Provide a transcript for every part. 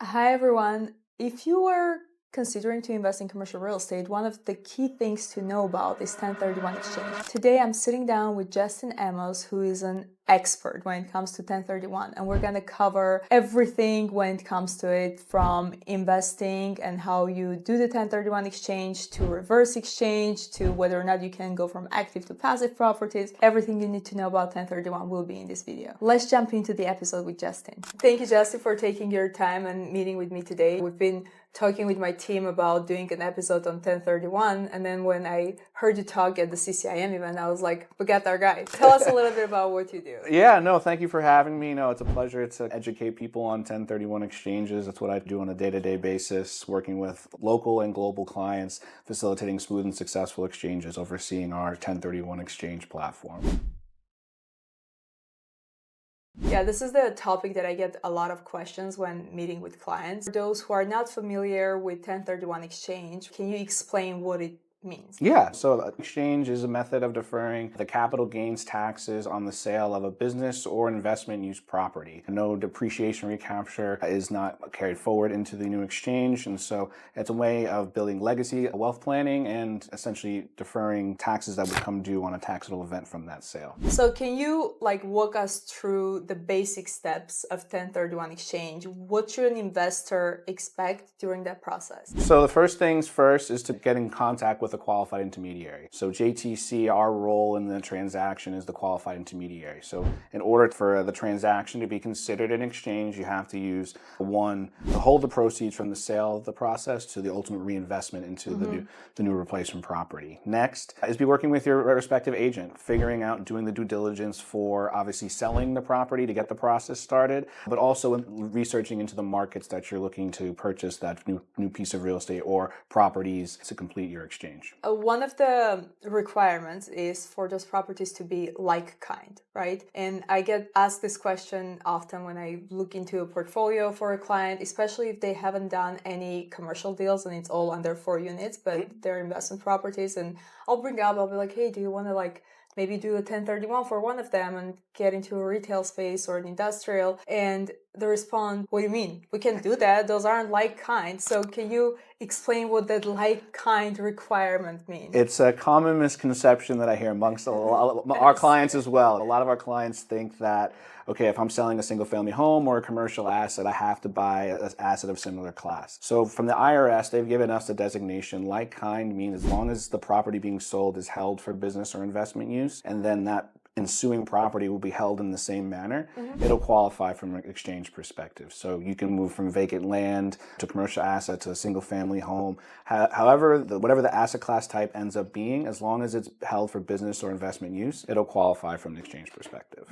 Hi everyone. If you are considering to invest in commercial real estate, one of the key things to know about is 1031 exchange. Today I'm sitting down with Justin Amos, who is an expert when it comes to 1031, and we're going to cover everything when it comes to it, from investing and how you do the 1031 exchange to reverse exchange to whether or not you can go from active to passive properties. Everything you need to know about 1031 will be in this video. Let's jump into the episode with Justin. Thank you, Justin, for taking your time and meeting with me today. We've been talking with my team about doing an episode on 1031, and then when I heard you talk at the CCIM event, I was like, we got our guy. Tell us a little bit about what you do. Yeah, no, thank you for having me. No, it's a pleasure to educate people on 1031 exchanges. That's what I do on a day-to-day basis, working with local and global clients, facilitating smooth and successful exchanges, overseeing our 1031 exchange platform. Yeah, this is the topic that I get a lot of questions when meeting with clients. For those who are not familiar with 1031 exchange, can you explain what it means? Yeah, so exchange is a method of deferring the capital gains taxes on the sale of a business or investment use property. No depreciation recapture is not carried forward into the new exchange, and so it's a way of building legacy wealth planning and essentially deferring taxes that would come due on a taxable event from that sale. So can you walk us through the basic steps of 1031 exchange? What should an investor expect during that process? So the first things first is to get in contact with a qualified intermediary. So JTC, our role in the transaction is the qualified intermediary. So in order for the transaction to be considered an exchange, you have to use one, to hold the proceeds from the sale of the process to the ultimate reinvestment into the new replacement property. Next is be working with your respective agent, figuring out, doing the due diligence for obviously selling the property to get the process started, but also researching into the markets that you're looking to purchase that new piece of real estate or properties to complete your exchange. One of the requirements is for those properties to be like kind, right? And I get asked this question often when I look into a portfolio for a client, especially if they haven't done any commercial deals and it's all under 4 units, but they're investment properties. And I'll be like, hey, do you want to maybe do a 1031 for one of them and get into a retail space or an industrial? And they respond, what do you mean? We can do that. Those aren't like kind. So can you explain what that like kind requirement means? It's a common misconception that I hear amongst our clients as well. A lot of our clients think that, okay, if I'm selling a single family home or a commercial asset, I have to buy an asset of similar class. So from the IRS, they've given us a designation. Like kind means as long as the property being sold is held for business or investment use, and then that ensuing property will be held in the same manner, it'll qualify from an exchange perspective. So you can move from vacant land to commercial asset to a single family home. However, whatever the asset class type ends up being, as long as it's held for business or investment use, it'll qualify from an exchange perspective.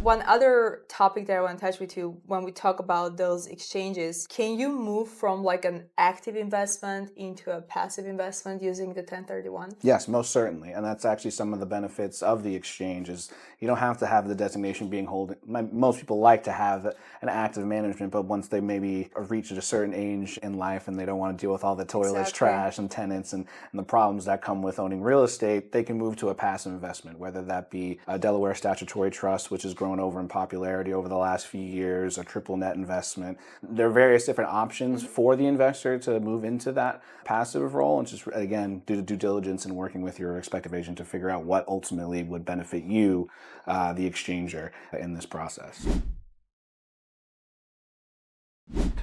One other topic that I want to touch with you when we talk about those exchanges, can you move from an active investment into a passive investment using the 1031? Yes, most certainly. And that's actually some of the benefits of the exchange is you don't have to have the designation being holding. Most people like to have an active management, but once they maybe have reached a certain age in life and they don't want to deal with all the toilets, trash, and tenants and the problems that come with owning real estate, they can move to a passive investment, whether that be a Delaware statutory trust, which has grown over in popularity over the last few years, a triple net investment. There are various different options for the investor to move into that passive role, and just again do due diligence and working with your respective agent to figure out what ultimately would benefit you, the exchanger, in this process.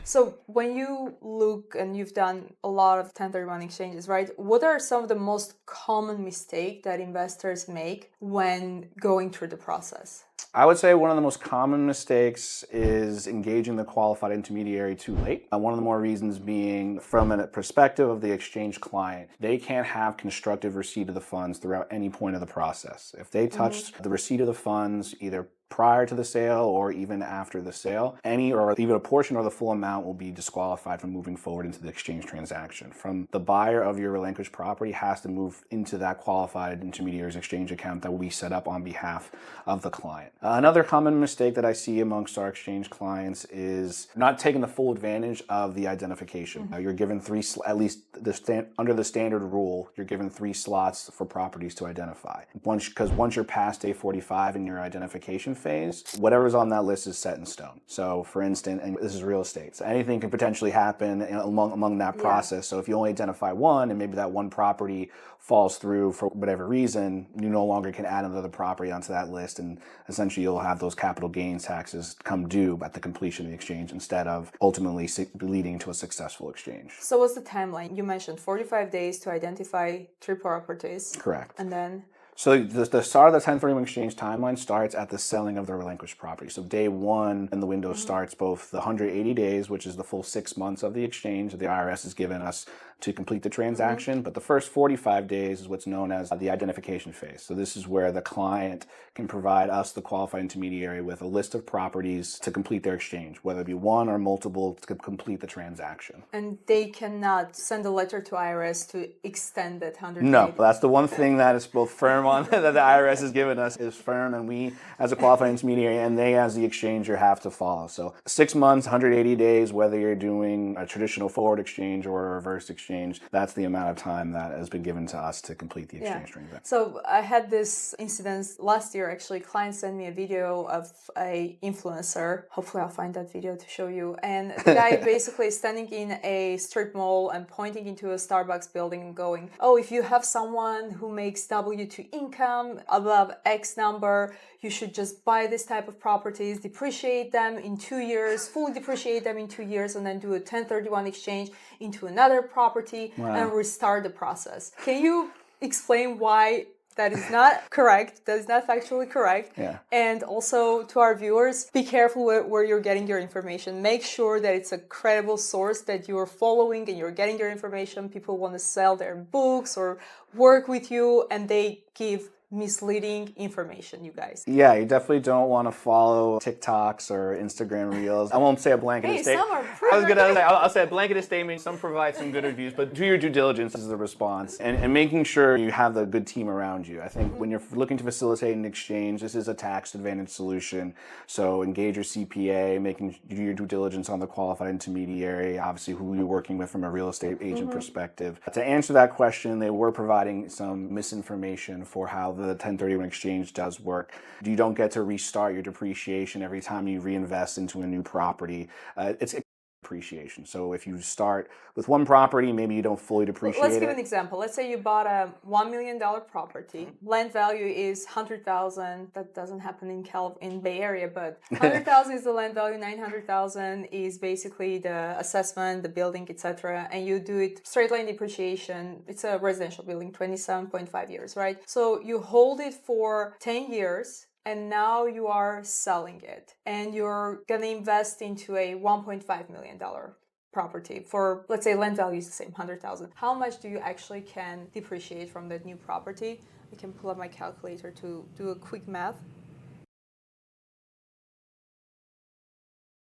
So when you look, and you've done a lot of 1031 exchanges, right? What are some of the most common mistakes that investors make when going through the process? I would say one of the most common mistakes is engaging the qualified intermediary too late. One of the more reasons being, from a perspective of the exchange client, they can't have constructive receipt of the funds throughout any point of the process. If they touched the receipt of the funds, either prior to the sale or even after the sale, any or even a portion or the full amount will be disqualified from moving forward into the exchange transaction. From the buyer of your relinquished property has to move into that qualified intermediary's exchange account that will be set up on behalf of the client. client. Another common mistake that I see amongst our exchange clients is not taking the full advantage of the identification. You're given at least under the standard rule, you're given 3 slots for properties to identify. Because once you're past day 45 in your identification phase, whatever's on that list is set in stone. So for instance, and this is real estate, so anything can potentially happen among that process. So if you only identify one and maybe that one property falls through for whatever reason, you no longer can add another property onto that list, and essentially you'll have those capital gains taxes come due at the completion of the exchange instead of ultimately leading to a successful exchange. So what's the timeline? You mentioned 45 days to identify 3 properties. Correct. And then? So the start of the 1031 exchange timeline starts at the selling of the relinquished property. So day 1 in the window starts both the 180 days, which is the full 6 months of the exchange that the IRS has given us to complete the transaction. But the first 45 days is what's known as the identification phase. So this is where the client can provide us, the qualified intermediary, with a list of properties to complete their exchange, whether it be one or multiple to complete the transaction. And they cannot send a letter to IRS to extend that 180 No, that's the one thing that is both firm on that the IRS has given us is firm, and we as a qualified intermediary and they as the exchanger have to follow. So 6 months, 180 days, whether you're doing a traditional forward exchange or a reverse exchange, that's the amount of time that has been given to us to complete the exchange transaction. So I had this incident last year, actually. Client sent me a video of a influencer. Hopefully I'll find that video to show you. And the guy basically standing in a strip mall and pointing into a Starbucks building and going, oh, if you have someone who makes W2 income above X number, you should just buy this type of properties, depreciate them in 2 years, fully depreciate them in 2 years, and then do a 1031 exchange into another property and restart the process. Can you explain why that is not correct, that is not factually correct? Yeah. And also to our viewers, be careful where you're getting your information. Make sure that it's a credible source that you're following and you're getting your information. People want to sell their books or work with you and they give misleading information, you guys. Yeah, you definitely don't want to follow TikToks or Instagram Reels. I won't say a blanket statement. I'll say a blanket statement. Some provide some good reviews, but do your due diligence as the response and making sure you have the good team around you. I think when you're looking to facilitate an exchange, this is a tax advantage solution. So engage your CPA, do your due diligence on the qualified intermediary, obviously who you're working with from a real estate agent perspective. To answer that question, they were providing some misinformation for how the 1031 exchange does work. You don't get to restart your depreciation every time you reinvest into a new property. It's depreciation. So if you start with one property, maybe you don't fully depreciate it. Let's give an example. Let's say you bought a $1 million property. Land value is $100,000. That doesn't happen in Bay Area, but $100,000 is the land value. $900,000 is basically the assessment, the building, etc. And you do it straight line depreciation. It's a residential building, 27.5 years, right? So you hold it for 10 years. And now you are selling it and you're going to invest into a $1.5 million property for, let's say, land value is the same, 100,000. How much do you actually can depreciate from that new property? I can pull up my calculator to do a quick math.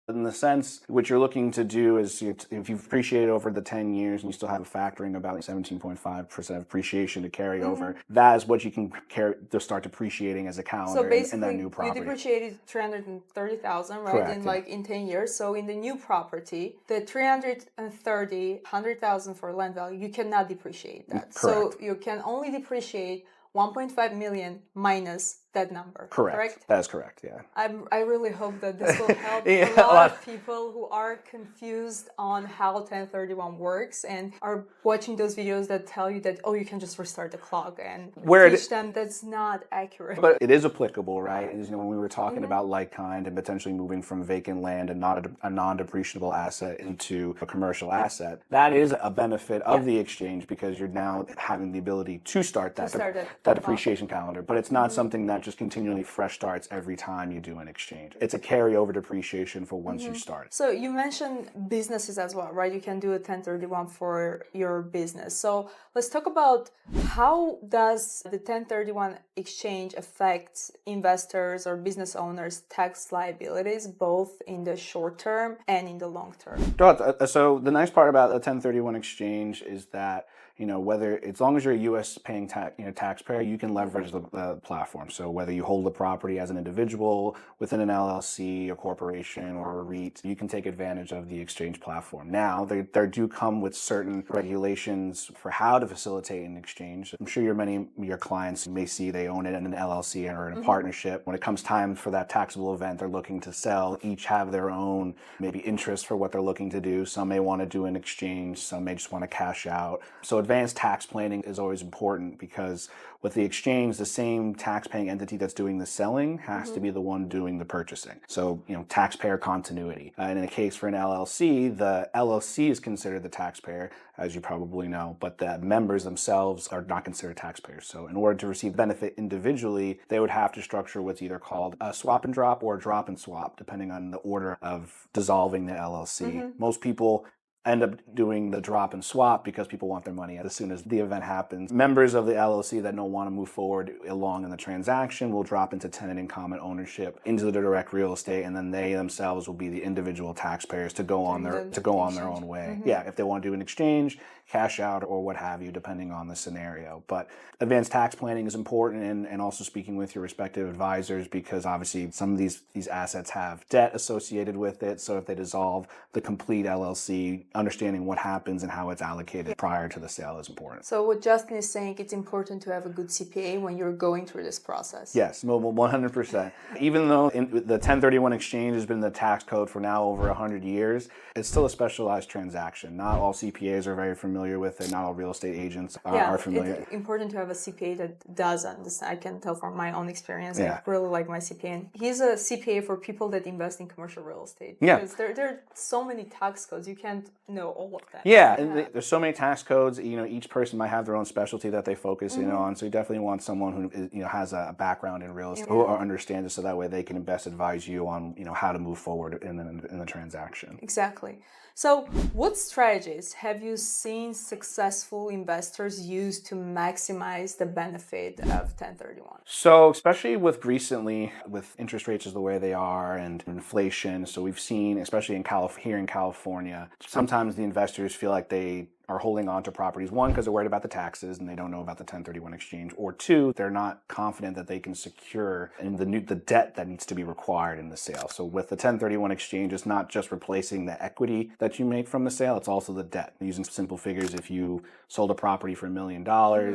In the sense, what you're looking to do is if you've appreciated over the 10 years and you still have a factoring about 17.5% appreciation to carry over, that is what you can to start depreciating as a calendar in that new property. You depreciated $330,000, right? Correct, in 10 years. So in the new property, the $100,000 for land value, you cannot depreciate that. Correct. So you can only depreciate 1.5 million minus that number. Correct? That is correct, yeah. I really hope that this will help a lot of people who are confused on how 1031 works and are watching those videos that tell you that, oh, you can just restart the clock and teach them that's not accurate. But it is applicable, right? When we were talking about like kind and potentially moving from vacant land and not a non-depreciable asset into a commercial asset, that is a benefit of the exchange because you're now having the ability to start that depreciation calendar. But it's not something that just continually fresh starts every time you do an exchange. It's a carryover depreciation for once you start. So you mentioned businesses as well, right? You can do a 1031 for your business. So let's talk about How does the 1031 exchange affect investors or business owners' tax liabilities, both in the short term and in the long term? So the nice part about a 1031 exchange is that, whether, as long as you're a U.S. paying taxpayer, you can leverage the platform. So whether you hold the property as an individual within an LLC, a corporation, or a REIT, you can take advantage of the exchange platform. Now, there do come with certain regulations for how to facilitate an exchange. I'm sure many of your clients may see they own it in an LLC or in a partnership. When it comes time for that taxable event they're looking to sell, each have their own maybe interest for what they're looking to do. Some may want to do an exchange, some may just want to cash out. So advanced tax planning is always important, because with the exchange, the same tax-paying entity that's doing the selling has to be the one doing the purchasing. So, taxpayer continuity. And in a case for an LLC, the LLC is considered the taxpayer, as you probably know, but the members themselves are not considered taxpayers. So in order to receive benefit individually, they would have to structure what's either called a swap and drop or a drop and swap, depending on the order of dissolving the LLC. Most people end up doing the drop and swap because people want their money as soon as the event happens. Members of the LLC that don't want to move forward along in the transaction will drop into tenant in common ownership into the direct real estate, and then they themselves will be the individual taxpayers to go on their own way. Yeah, if they want to do an exchange, cash out, or what have you, depending on the scenario. But advanced tax planning is important, and also speaking with your respective advisors, because obviously some of these assets have debt associated with it. So if they dissolve the complete LLC, understanding what happens and how it's allocated prior to the sale is important. So what Justin is saying, it's important to have a good CPA when you're going through this process. Yes, 100%. Even though the 1031 exchange has been in the tax code for now over 100 years, it's still a specialized transaction. Not all CPAs are very familiar with it. Not all real estate agents are familiar. It's important to have a CPA that does understand. I can tell from my own experience. I really like my CPA. And he's a CPA for people that invest in commercial real estate. Because there are so many tax codes. You can't know all of them. Yeah, and there's so many tax codes. Each person might have their own specialty that they focus in on. So you definitely want someone who has a background in real estate, who understands it, so that way they can best advise you on how to move forward in the transaction. Exactly. So what strategies have you seen successful investors use to maximize the benefit of 1031? So especially with recently, with interest rates as the way they are and inflation, so we've seen, especially here in California, sometimes the investors feel like they are holding on to properties, one, because they're worried about the taxes and they don't know about the 1031 exchange, or two, they're not confident that they can secure the debt that needs to be required in the sale. So with the 1031 exchange, it's not just replacing the equity that you make from the sale, it's also the debt. Using simple figures, if you sold a property for $1 million,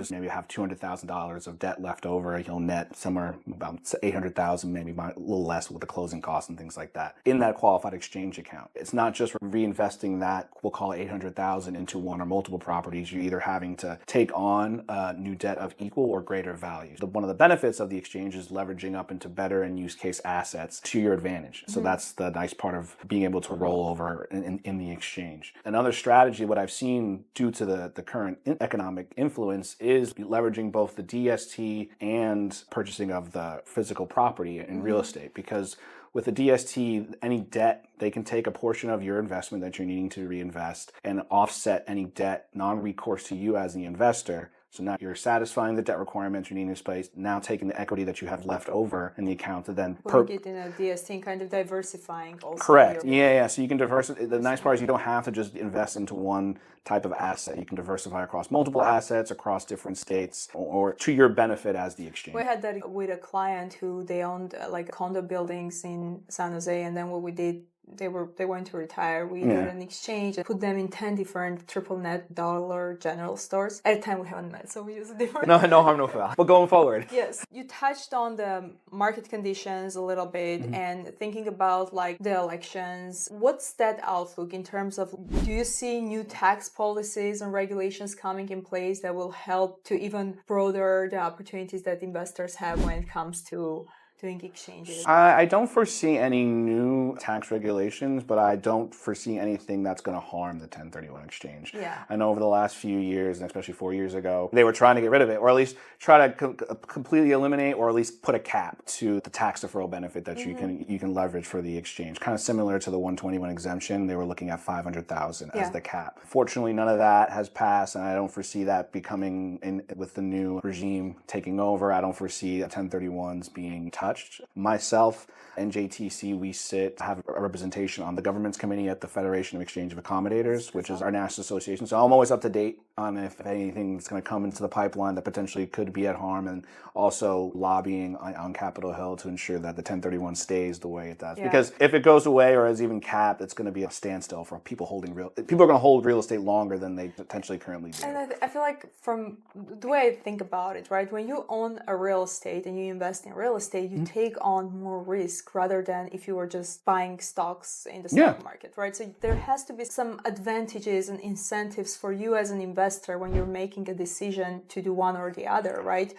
maybe you have $200,000 of debt left over, you'll net somewhere about $800,000, maybe a little less with the closing costs and things like that, in that qualified exchange account. It's not just reinvesting that, we'll call it $800,000, into one or multiple properties. You're either having to take on new debt of equal or greater value. One of the benefits of the exchange is leveraging up into better and use case assets to your advantage. So that's the nice part of being able to roll over in the exchange. Another strategy, what I've seen due to the current economic influence, is leveraging both the DST and purchasing of the physical property in real estate, because with the DST, any debt, they can take a portion of your investment that you're needing to reinvest and offset any debt non-recourse to you as the investor. So now you're satisfying the debt requirements you need in this place, now taking the equity that you have left over in the account to then put it in a DST and kind of diversifying also. Correct. Yeah. So you can diversify. The nice part is you don't have to just invest into one type of asset. You can diversify across multiple assets, across different states, or to your benefit as the exchange. We had that with a client who they owned like condo buildings in San Jose, and then what we did, they wanted to retire. We did an exchange and put them in 10 different triple net dollar general stores. At a time we haven't met, so we use a different. No harm, no foul. But going forward. Yes. You touched on the market conditions a little bit and thinking about like the elections. What's that outlook in terms of, do you see new tax policies and regulations coming in place that will help to even broader the opportunities that investors have when it comes to doing exchanges? I don't foresee any new tax regulations, but I don't foresee anything that's going to harm the 1031 exchange. Yeah. I know over the last few years, and especially 4 years ago, they were trying to get rid of it, or at least try to completely eliminate, or at least put a cap to the tax deferral benefit that you can leverage for the exchange. Kind of similar to the 121 exemption, they were looking at 500,000 as the cap. Fortunately, none of that has passed, and I don't foresee that becoming in with the new regime taking over. I don't foresee 1031s being touched. Myself and JTC, we have a representation on the government's committee at the Federation of Exchange of Accommodators, which is our national association. So I'm always up to date on if anything's going to come into the pipeline that potentially could be at harm, and also lobbying on Capitol Hill to ensure that the 1031 stays the way it does. Yeah. Because if it goes away or is even capped, it's going to be a standstill for people holding people are going to hold real estate longer than they potentially currently do. And I feel like from the way I think about it, right, when you own a real estate and you invest in real estate, you take on more risk rather than if you were just buying stocks in the stock market, right? So there has to be some advantages and incentives for you as an investor when you're making a decision to do one or the other, right?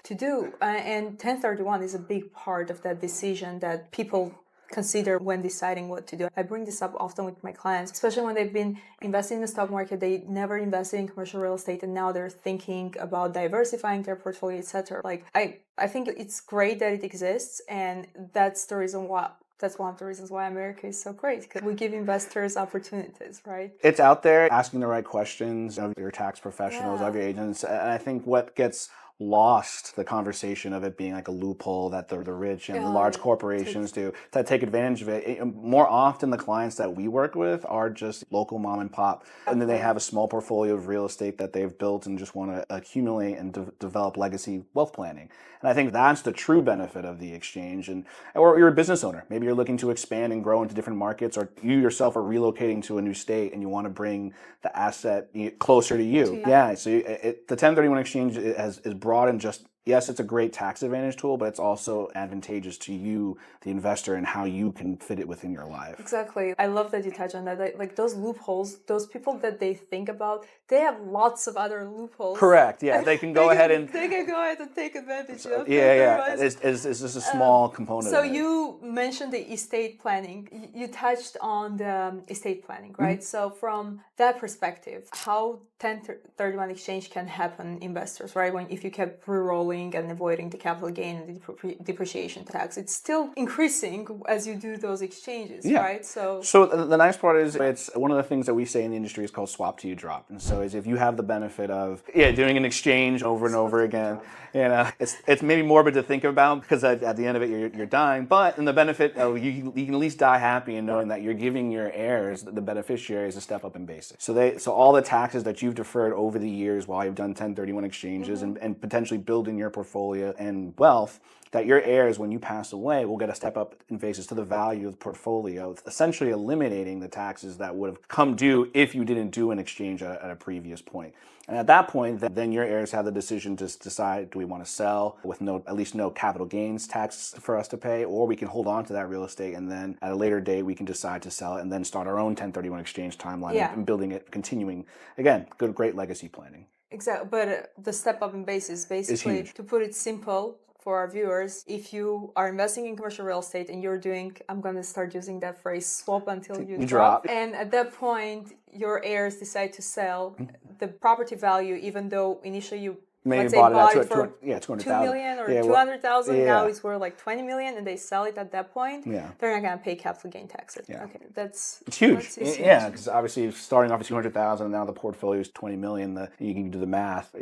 And 1031 is a big part of that decision that people consider when deciding what to do. I bring this up often with my clients, especially when they've been investing in the stock market, they never invested in commercial real estate, and now they're thinking about diversifying their portfolio, etc. Like I think it's great that it exists, and that's one of the reasons why America is so great, because we give investors opportunities, right? It's out there, asking the right questions of your tax professionals, of your agents, and I think what gets lost, the conversation of it being like a loophole that the rich and the large corporations do to take advantage of it. More often, the clients that we work with are just local mom and pop, and then they have a small portfolio of real estate that they've built and just want to accumulate and develop legacy wealth planning. And I think that's the true benefit of the exchange. Or you're a business owner. Maybe you're looking to expand and grow into different markets, or you yourself are relocating to a new state and you want to bring the asset closer to you. So the 1031 exchange is broad and just, yes, it's a great tax advantage tool, but it's also advantageous to you, the investor, and how you can fit it within your life. Exactly. I love that you touch on that. Like those loopholes, those people that they think about, they have lots of other loopholes. Correct. Yeah, they can go ahead and take advantage of. It's just a small component. So you mentioned the estate planning. You touched on the estate planning, right? Mm-hmm. So from that perspective, how 1031 exchange can happen investors, right? If you kept re-rolling and avoiding the capital gain and the depreciation tax, it's still increasing as you do those exchanges, right? So the nice part is, it's one of the things that we say in the industry is called swap to you drop. And so is if you have the benefit of doing an exchange over and over again, it's maybe morbid to think about, because at the end of it you're dying, but in the benefit of you can at least die happy in knowing that you're giving your heirs, the beneficiaries, a step up in basic. So all the taxes that you've deferred over the years while you've done 1031 exchanges and potentially building your portfolio and wealth, that your heirs, when you pass away, will get a step up in basis to the value of the portfolio, essentially eliminating the taxes that would have come due if you didn't do an exchange at a previous point. And at that point, then your heirs have the decision to decide, do we want to sell with at least no capital gains tax for us to pay, or we can hold on to that real estate, and then at a later date we can decide to sell it and then start our own 1031 exchange timeline and building it, continuing, again, great legacy planning. Exactly, but the step up in basis, basically, to put it simple for our viewers, if you are investing in commercial real estate and you're doing, I'm going to start using that phrase, swap until you drop. And at that point, your heirs decide to sell the property value, even though initially you maybe bought it for 200,000 $2 million or 200,000. Now it's worth like 20 million, and they sell it at that point. They're not going to pay capital gain taxes. Okay, it's huge. Because obviously starting off at 200,000 and now the portfolio is 20 million. You can do the math.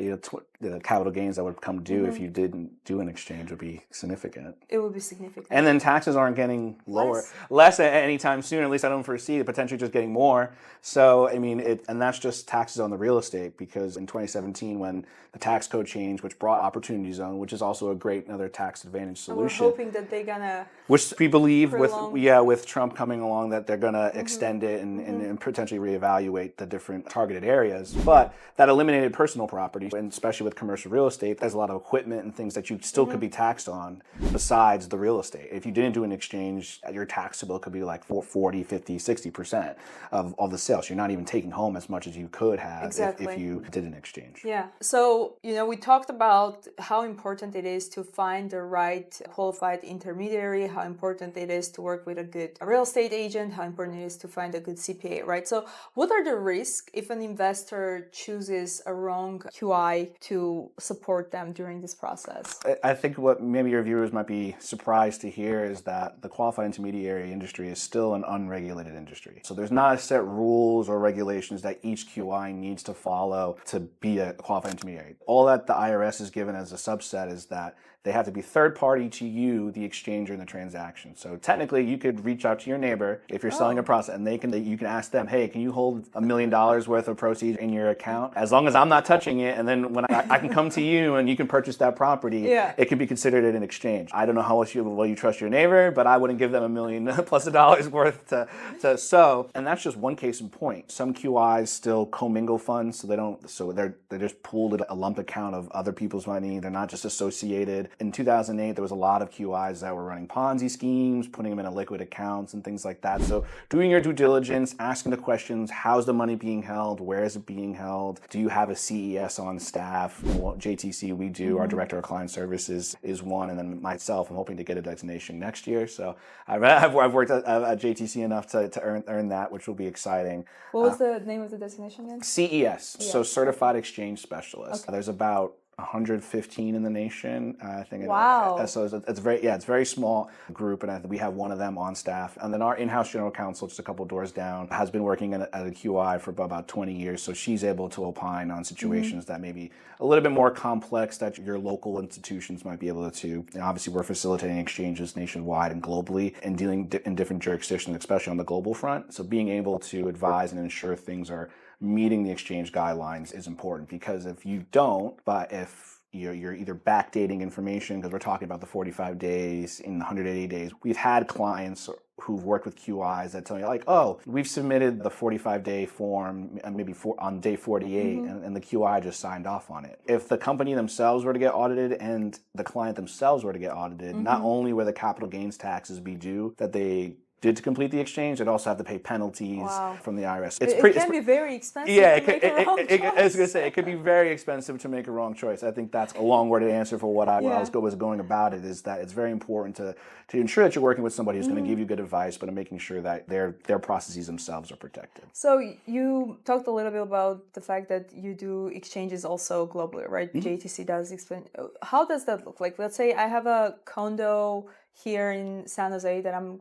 The capital gains that would come due if you didn't do an exchange would be significant. It would be significant. And then taxes aren't getting less at any time soon. At least I don't foresee it, potentially just getting more. So I mean, and that's just taxes on the real estate, because in 2017 when the tax code changed, which brought Opportunity Zone, which is also another tax advantage solution. We're hoping that they're gonna, which we believe with Trump coming along, that they're gonna extend it and potentially reevaluate the different targeted areas. But that eliminated personal property, and especially with commercial real estate, there's a lot of equipment and things that you still could be taxed on besides the real estate. If you didn't do an exchange, your taxable could be like 40, 50, 60% of the sales. You're not even taking home as much as you could have if you did an exchange. Yeah. So, we talked about how important it is to find the right qualified intermediary, how important it is to work with a good real estate agent, how important it is to find a good CPA, right? So what are the risks if an investor chooses a wrong QI to support them during this process? I think what maybe your viewers might be surprised to hear is that the qualified intermediary industry is still an unregulated industry. So there's not a set rules or regulations that each QI needs to follow to be a qualified intermediary. All that the IRS is given as a subset is that they have to be third party to you, the exchanger in the transaction. So technically, you could reach out to your neighbor if you're selling a process, and you can ask them, hey, can you hold $1 million worth of proceeds in your account? As long as I'm not touching it, and then when I can come to you and you can purchase that property, it can be considered an exchange. I don't know how well you trust your neighbor, but I wouldn't give them $1 million plus dollars worth to sow. And that's just one case in point. Some QIs still commingle funds, so they're just pooled at a lump account of other people's money. They're not just associated. In 2008, there was a lot of QIs that were running Ponzi schemes, putting them in liquid accounts and things like that. So doing your due diligence, asking the questions, how's the money being held? Where is it being held? Do you have a CES on staff? JTC, we do. Our Director of Client Services is one. And then myself, I'm hoping to get a designation next year. So I've worked at JTC enough to earn that, which will be exciting. What was the name of the designation again? CES, so Certified Exchange Specialist. Okay. There's about 115 in the nation, I think. Wow. So it's very small group, and we have one of them on staff. And then our in-house general counsel, just a couple doors down, has been working at a QI for about 20 years. So she's able to opine on situations that may be a little bit more complex that your local institutions might be able to. Obviously, we're facilitating exchanges nationwide and globally and dealing in different jurisdictions, especially on the global front. So being able to advise and ensure things are meeting the exchange guidelines is important, because if you don't, but if you're either backdating information, because we're talking about the 45 days in 180 days, we've had clients who've worked with QIs that tell you like, oh, we've submitted the 45-day form maybe on day 48 and the QI just signed off on it. If the company themselves were to get audited and the client themselves were to get audited, not only will the capital gains taxes be due that they did to complete the exchange, they'd also have to pay penalties from the IRS. It can be very expensive to make a wrong choice. I was going to say, it could be very expensive to make a wrong choice. I think that's a long-worded answer for what I was going about it, is that it's very important to ensure that you're working with somebody who's going to give you good advice, but making sure that their processes themselves are protected. So you talked a little bit about the fact that you do exchanges also globally, right? JTC does explain. How does that look like? Let's say I have a condo here in San Jose that I'm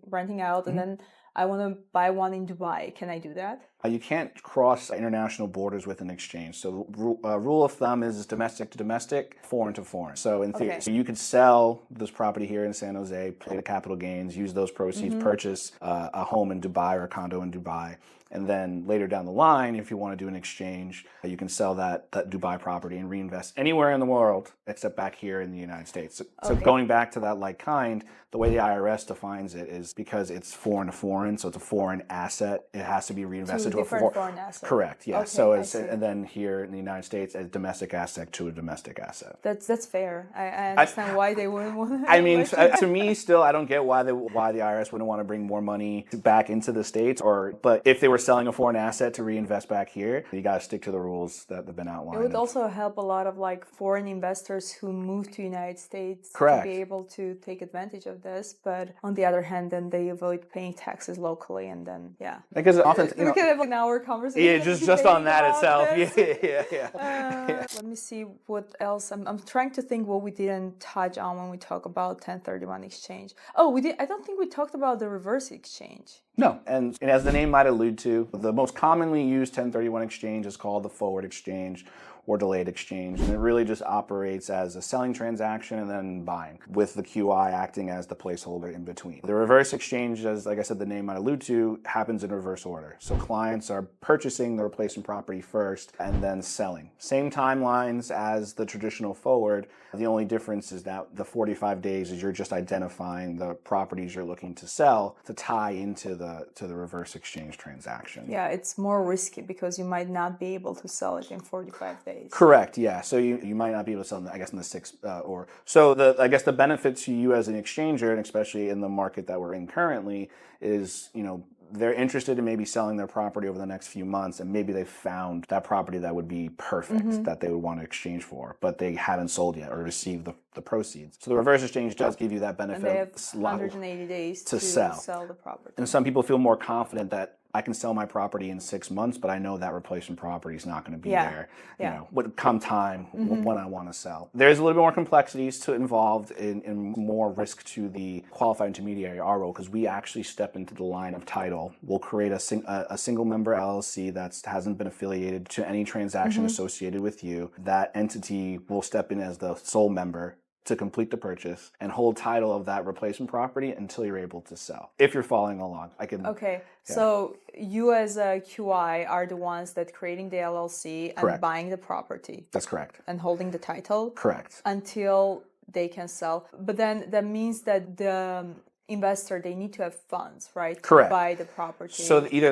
renting out, and then I want to buy one in Dubai. Can I do that? You can't cross international borders with an exchange. So rule of thumb is domestic to domestic, foreign to foreign. So in theory, so you could sell this property here in San Jose, pay the capital gains, use those proceeds, purchase a home in Dubai or a condo in Dubai. And then later down the line, if you want to do an exchange, you can sell that Dubai property and reinvest anywhere in the world except back here in the United States. So going back to that like kind, the way the IRS defines it is because it's foreign to foreign, so it's a foreign asset, it has to be reinvested to a foreign asset. Correct, yeah. So and then here in the United States, a domestic asset to a domestic asset. That's fair. I understand why they wouldn't want to. I mean, to me, still, I don't get why the IRS wouldn't want to bring more money back into the States. But if they were selling a foreign asset to reinvest back here, you got to stick to the rules that have been outlined. It would also help a lot of like foreign investors who move to United States to be able to take advantage of this. But on the other hand, then they avoid paying taxes locally, and then because often we could have an hour conversation. Yeah, just on that itself. Let me see what else. I'm trying to think what we didn't touch on when we talk about 1031 exchange. Oh, we did. I don't think we talked about the reverse exchange. No, and as the name might allude to, the most commonly used 1031 exchange is called the forward exchange or delayed exchange, and it really just operates as a selling transaction and then buying, with the QI acting as the placeholder in between. The reverse exchange, as like I said, the name might allude to, happens in reverse order. So clients are purchasing the replacement property first and then selling. Same timelines as the traditional forward. The only difference is that the 45 days is you're just identifying the properties you're looking to sell to tie into the reverse exchange transaction. Yeah, it's more risky because you might not be able to sell it in 45 days. days. Correct. Yeah. So you might not be able to sell them, I guess, in the six or so. I guess the benefit to you as an exchanger, and especially in the market that we're in currently, is they're interested in maybe selling their property over the next few months, and maybe they found that property that would be perfect that they would want to exchange for, but they haven't sold yet or received the proceeds. So the reverse exchange does give you that benefit. And they have 180 days to sell the property. And some people feel more confident that I can sell my property in 6 months, but I know that replacement property is not going to be there. Come time when I want to sell. There's a little bit more complexities involved in more risk to the qualified intermediary, our role, because we actually step into the line of title. We'll create a single member LLC that hasn't been affiliated to any transaction associated with you. That entity will step in as the sole member to complete the purchase and hold title of that replacement property until you're able to sell. If you're following along, So you as a QI are the ones that creating the LLC and buying the property. That's correct. And holding the title. Correct. Until they can sell. But then that means that the investor, they need to have funds, right? Correct. To buy the property. So either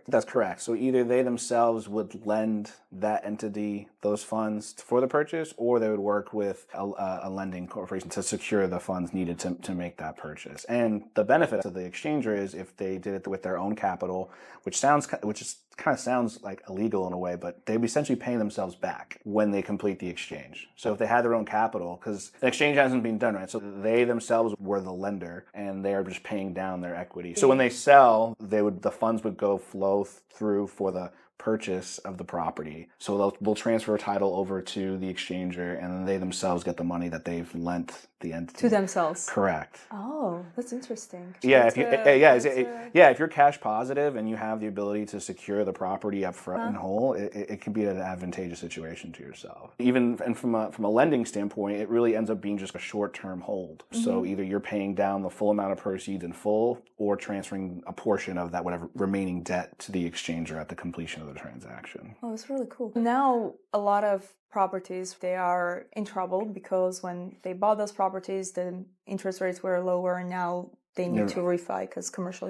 that's correct. So either they themselves would lend that entity those funds for the purchase, or they would work with a lending corporation to secure the funds needed to make that purchase. And the benefit of the exchanger is if they did it with their own capital, which kind of sounds like illegal in a way, but they'd be essentially paying themselves back when they complete the exchange. So if they had their own capital, because an exchange hasn't been done, right? So they themselves were the lender and they are just paying down their equity. So when they sell, the funds would flow through for the purchase of the property. So we'll transfer title over to the exchanger, and then they themselves get the money that they've lent the entity. To themselves. Correct. Oh, that's interesting. If you're cash positive and you have the ability to secure the property up front and whole, it can be an advantageous situation to yourself. And from a lending standpoint, it really ends up being just a short-term hold. So either you're paying down the full amount of proceeds in full, or transferring a portion of that whatever remaining debt to the exchanger at the completion of the transaction. Oh, that's really cool. Now, a lot of properties, they are in trouble because when they bought those properties, the interest rates were lower, and now they need to refi, because commercial,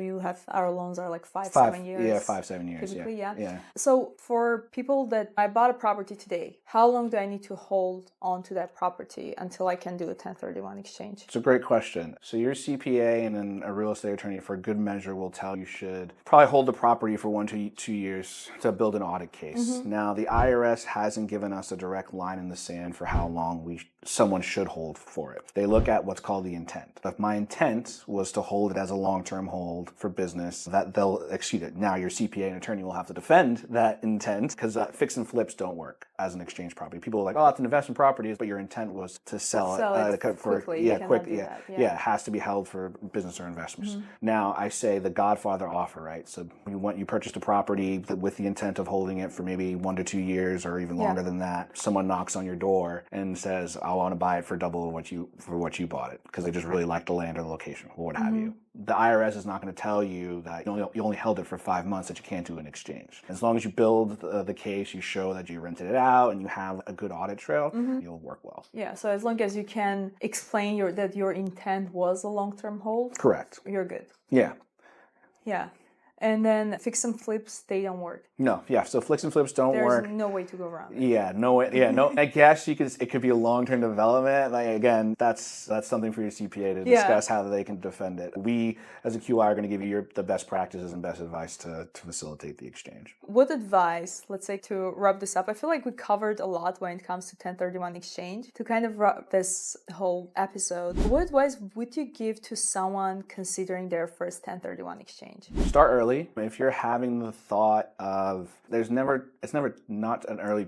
our loans are like 7 years. Yeah, 7 years. Typically, yeah. So for people that I bought a property today, how long do I need to hold on to that property until I can do a 1031 exchange? It's a great question. So your CPA and then a real estate attorney, for good measure, will tell you should probably hold the property for 1 to 2 years to build an audit case. Now, the IRS hasn't given us a direct line in the sand for how long someone should hold for it. They look at what's called the intent. If my intent was to hold it as a long-term hold for business, that they'll exceed it. Now, your CPA and attorney will have to defend that intent, because fix and flips don't work as an exchange property. People are like, oh, it's an investment property, but your intent was to sell it quickly. It has to be held for business or investments. Now, I say the Godfather offer, right? So you purchased a property with the intent of holding it for maybe 1 to 2 years or even longer than that. Someone knocks on your door and says, I want to buy it for double what you bought it, because they just really like the land or the location or what have you. The IRS is not going to tell you that you only held it for 5 months, that you can't do an exchange. As long as you build the case, you show that you rented it out, and you have a good audit trail, you'll work well. Yeah, so as long as you can explain that your intent was a long-term hold, correct, you're good. Yeah. And then fix and flips, they don't work. No, so fix and flips don't work. There's no way to go around it. Yeah, no way. Yeah, no. I guess it could be a long-term development. Like, again, that's something for your CPA to discuss how they can defend it. We, as a QI, are going to give you the best practices and best advice to facilitate the exchange. What advice, let's say, to wrap this up? I feel like we covered a lot when it comes to 1031 exchange. To kind of wrap this whole episode, what advice would you give to someone considering their first 1031 exchange? Start early. If you're having the thought of, it's never not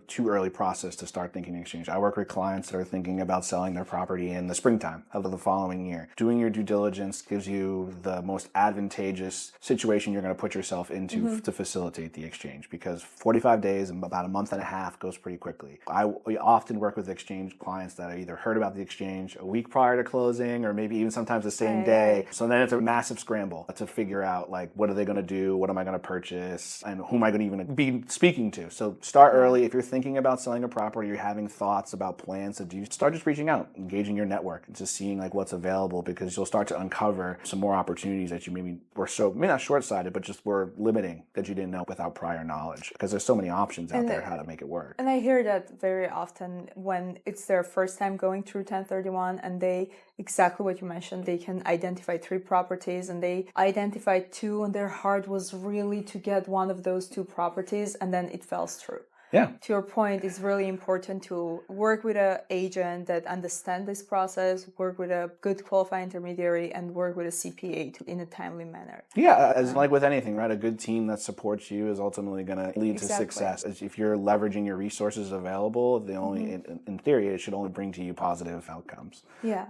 too early process to start thinking exchange. I work with clients that are thinking about selling their property in the springtime of the following year. Doing your due diligence gives you the most advantageous situation you're going to put yourself into to facilitate the exchange, because 45 days and about a month and a half goes pretty quickly. We often work with exchange clients that either heard about the exchange a week prior to closing, or maybe even sometimes the same day. So then it's a massive scramble to figure out, like, what are they going to do? What am I going to purchase? And who am I going to even be speaking to? So start early. If you're thinking about selling a property, you're having thoughts about plans to do, start just reaching out, engaging your network, and just seeing like what's available, because you'll start to uncover some more opportunities that you maybe maybe not short-sighted, but just were limiting that you didn't know without prior knowledge, because there's so many options out there how to make it work. And I hear that very often when it's their first time going through 1031 and they, exactly what you mentioned, they can identify 3 properties and they identified 2 and their heart was really to get one of those 2 properties and then it falls through. Yeah. To your point, it's really important to work with an agent that understands this process, work with a good qualified intermediary, and work with a CPA in a timely manner. Yeah, as like with anything, right? A good team that supports you is ultimately going to lead to success. If you're leveraging your resources available, the only, in theory, it should only bring to you positive outcomes. Yeah.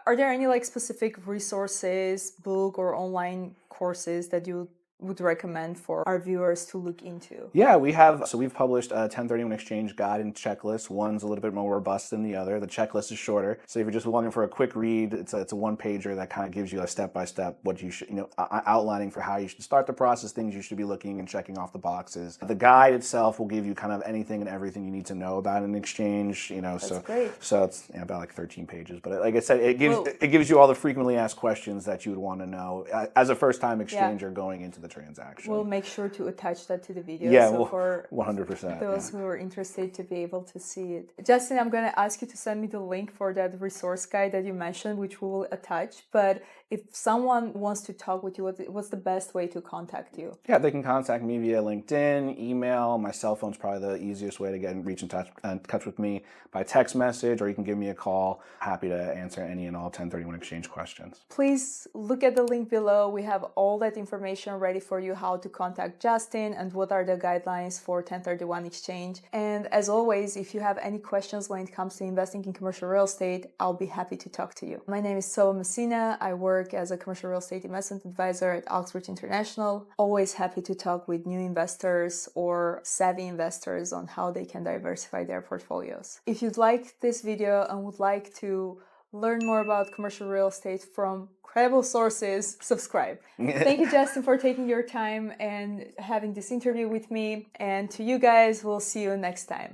Are there any like specific resources, book or online courses that you would recommend for our viewers to look into? Yeah, we've published a 1031 exchange guide and checklist. One's a little bit more robust than the other. The checklist is shorter. So if you're just looking for a quick read, it's a one-pager that kind of gives you a step-by-step what you should, outlining for how you should start the process, things you should be looking and checking off the boxes. The guide itself will give you kind of anything and everything you need to know about an exchange, That's great. So it's about like 13 pages, but like I said, it gives you all the frequently asked questions that you would want to know as a first-time exchanger going into the transaction. We'll make sure to attach that to the video. Yeah, so for 100%. Those who are interested to be able to see it. Justin, I'm going to ask you to send me the link for that resource guide that you mentioned, which we will attach. But if someone wants to talk with you, what's the best way to contact you? Yeah, they can contact me via LinkedIn, email. My cell phone's probably the easiest way to reach in touch with me, by text message, or you can give me a call. Happy to answer any and all 1031 exchange questions. Please look at the link below. We have all that information ready for you, how to contact Justin and what are the guidelines for 1031 exchange. And as always, if you have any questions when it comes to investing in commercial real estate, I'll be happy to talk to you. My name is Tsovo. I work as a commercial real estate investment advisor at Oxbridge International. Always happy to talk with new investors or savvy investors on how they can diversify their portfolios. If you'd like this video and would like to learn more about commercial real estate from credible sources, subscribe. Thank you, Justin, for taking your time and having this interview with me. And to you guys, we'll see you next time.